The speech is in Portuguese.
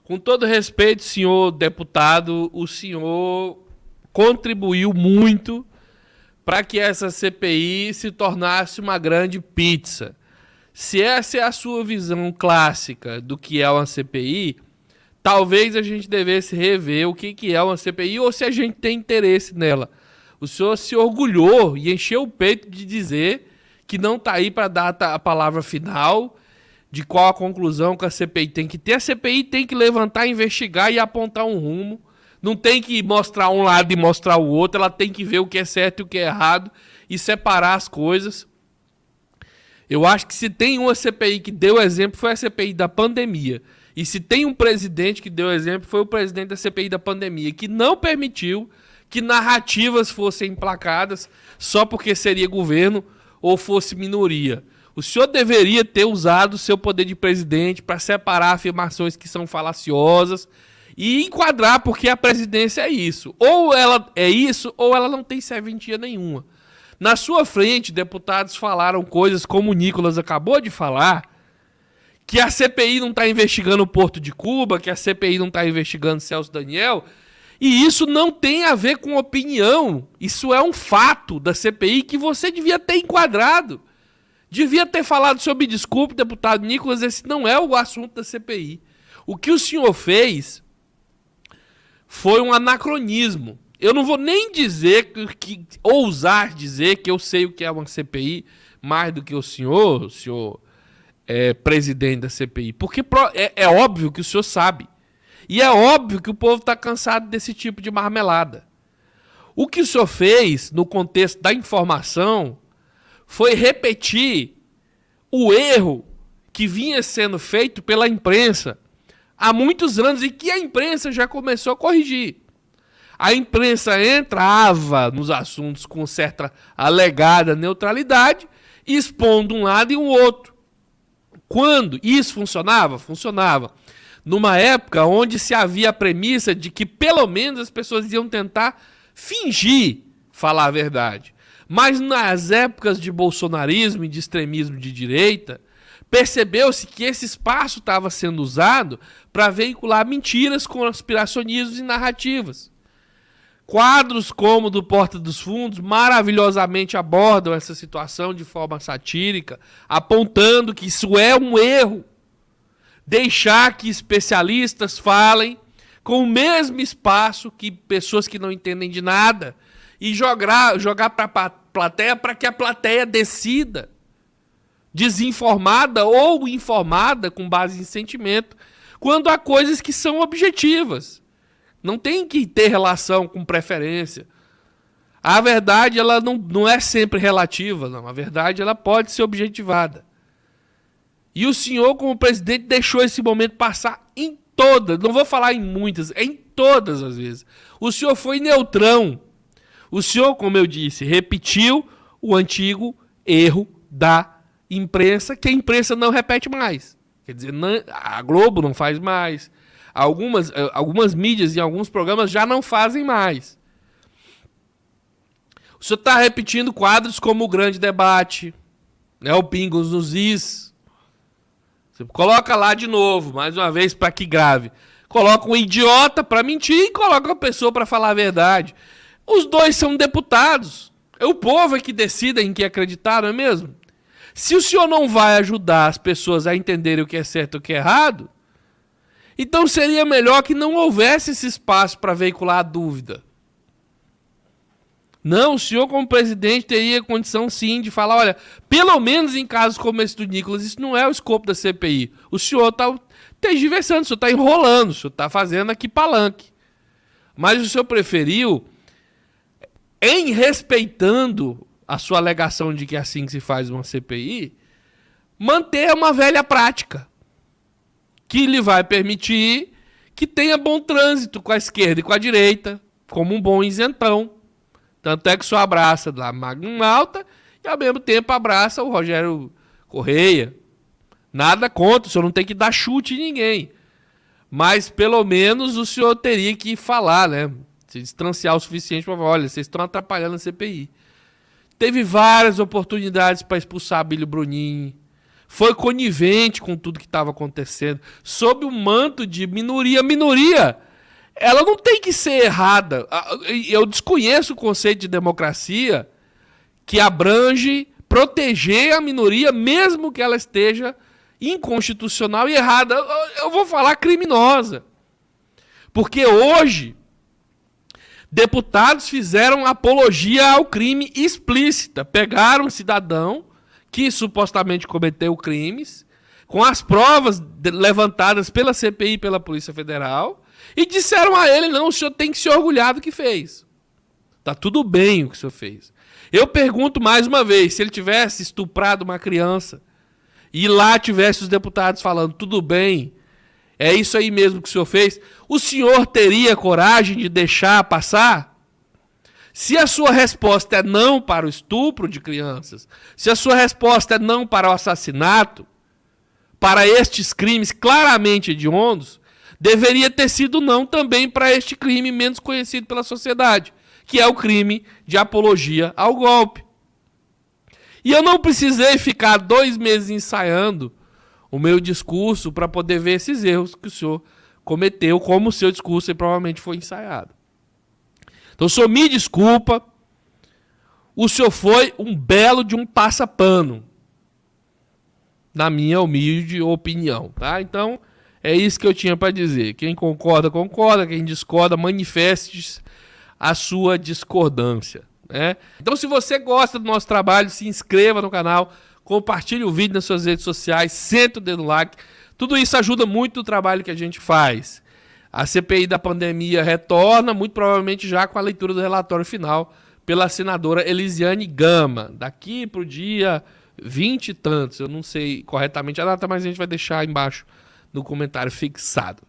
Com todo respeito, senhor deputado, o senhor contribuiu muito para que essa CPI se tornasse uma grande pizza. Se essa é a sua visão clássica do que é uma CPI, talvez a gente devesse rever o que é uma CPI ou se a gente tem interesse nela. O senhor se orgulhou e encheu o peito de dizer que não está aí para dar a palavra final de qual a conclusão que a CPI tem que ter. A CPI tem que levantar, investigar e apontar um rumo. Não tem que mostrar um lado e mostrar o outro. Ela tem que ver o que é certo e o que é errado e separar as coisas. Eu acho que se tem uma CPI que deu exemplo, foi a CPI da pandemia. E se tem um presidente que deu exemplo, foi o presidente da CPI da pandemia, que não permitiu que narrativas fossem emplacadas só porque seria governo ou fosse minoria. O senhor deveria ter usado o seu poder de presidente para separar afirmações que são falaciosas e enquadrar, porque a presidência é isso. Ou ela é isso, ou ela não tem serventia nenhuma. Na sua frente, deputados falaram coisas como o Nicolas acabou de falar, que a CPI não está investigando o Porto de Cuba, que a CPI não está investigando Celso Daniel, e isso não tem a ver com opinião. Isso é um fato da CPI que você devia ter enquadrado. Devia ter falado sobre, desculpe, deputado Nicolas, esse não é o assunto da CPI. O que o senhor fez foi um anacronismo. Eu não vou nem dizer, ousar dizer que eu sei o que é uma CPI mais do que o senhor é presidente da CPI. Porque é óbvio que o senhor sabe. E é óbvio que o povo está cansado desse tipo de marmelada. O que o senhor fez, no contexto da informação, foi repetir o erro que vinha sendo feito pela imprensa há muitos anos e que a imprensa já começou a corrigir. A imprensa entrava nos assuntos com certa alegada neutralidade, expondo um lado e um outro. Quando isso funcionava? Funcionava. Numa época onde se havia a premissa de que pelo menos as pessoas iam tentar fingir falar a verdade. Mas nas épocas de bolsonarismo e de extremismo de direita, percebeu-se que esse espaço estava sendo usado para veicular mentiras, conspiracionismos e narrativas. Quadros como o do Porta dos Fundos maravilhosamente abordam essa situação de forma satírica, apontando que isso é um erro. Deixar que especialistas falem com o mesmo espaço que pessoas que não entendem de nada e jogar para a plateia para que a plateia decida, desinformada ou informada com base em sentimento, quando há coisas que são objetivas. Não tem que ter relação com preferência. A verdade ela não é sempre relativa, não. A verdade ela pode ser objetivada. E o senhor, como presidente, deixou esse momento passar em todas, não vou falar em muitas, em todas as vezes. O senhor foi neutrão. O senhor, como eu disse, repetiu o antigo erro da imprensa, que a imprensa não repete mais. Quer dizer, a Globo não faz mais. Algumas mídias e alguns programas já não fazem mais. O senhor está repetindo quadros como o Grande Debate, né, o Pingos nos Is. Você coloca lá de novo, mais uma vez, para que grave. Coloca um idiota para mentir e coloca uma pessoa para falar a verdade. Os dois são deputados. É o povo que decide em que acreditar, não é mesmo? Se o senhor não vai ajudar as pessoas a entenderem o que é certo e o que é errado, então seria melhor que não houvesse esse espaço para veicular a dúvida. Não, o senhor como presidente teria condição sim de falar, olha, pelo menos em casos como esse do Nicolas, isso não é o escopo da CPI. O senhor está tergiversando, o senhor está enrolando, o senhor está fazendo aqui palanque. Mas o senhor preferiu, em respeitando a sua alegação de que é assim que se faz uma CPI, manter uma velha prática que lhe vai permitir que tenha bom trânsito com a esquerda e com a direita, como um bom isentão. Tanto é que o senhor abraça da Magno Malta e ao mesmo tempo abraça o Rogério Correia. Nada contra, o senhor não tem que dar chute em ninguém. Mas pelo menos o senhor teria que falar, né? Se distanciar o suficiente para falar, olha, vocês estão atrapalhando a CPI. Teve várias oportunidades para expulsar Abílio Brunin. foi conivente com tudo que estava acontecendo, sob o manto de minoria. Minoria, ela não tem que ser errada. Eu desconheço o conceito de democracia que abrange proteger a minoria, mesmo que ela esteja inconstitucional e errada. Eu vou falar criminosa. Porque hoje, deputados fizeram apologia ao crime explícita. Pegaram um cidadão que supostamente cometeu crimes, com as provas levantadas pela CPI e pela Polícia Federal, e disseram a ele: não, o senhor tem que se orgulhar do que fez. Tá tudo bem o que o senhor fez. Eu pergunto mais uma vez, se ele tivesse estuprado uma criança, e lá tivesse os deputados falando: tudo bem, é isso aí mesmo que o senhor fez, o senhor teria coragem de deixar passar? Se a sua resposta é não para o estupro de crianças, se a sua resposta é não para o assassinato, para estes crimes claramente hediondos, deveria ter sido não também para este crime menos conhecido pela sociedade, que é o crime de apologia ao golpe. E eu não precisei ficar 2 meses ensaiando o meu discurso para poder ver esses erros que o senhor cometeu, como o seu discurso provavelmente foi ensaiado. Então o senhor me desculpa, o senhor foi um belo de um passa-pano, na minha humilde opinião, tá? Então é isso que eu tinha para dizer. Quem concorda, concorda, quem discorda, manifeste a sua discordância, né? Então, se você gosta do nosso trabalho, se inscreva no canal, compartilhe o vídeo nas suas redes sociais, senta o dedo no like. Tudo isso ajuda muito no trabalho que a gente faz. A CPI da pandemia retorna, muito provavelmente já com a leitura do relatório final pela senadora Elisiane Gama, daqui para o dia 20 e tantos. Eu não sei corretamente a data, mas a gente vai deixar embaixo no comentário fixado.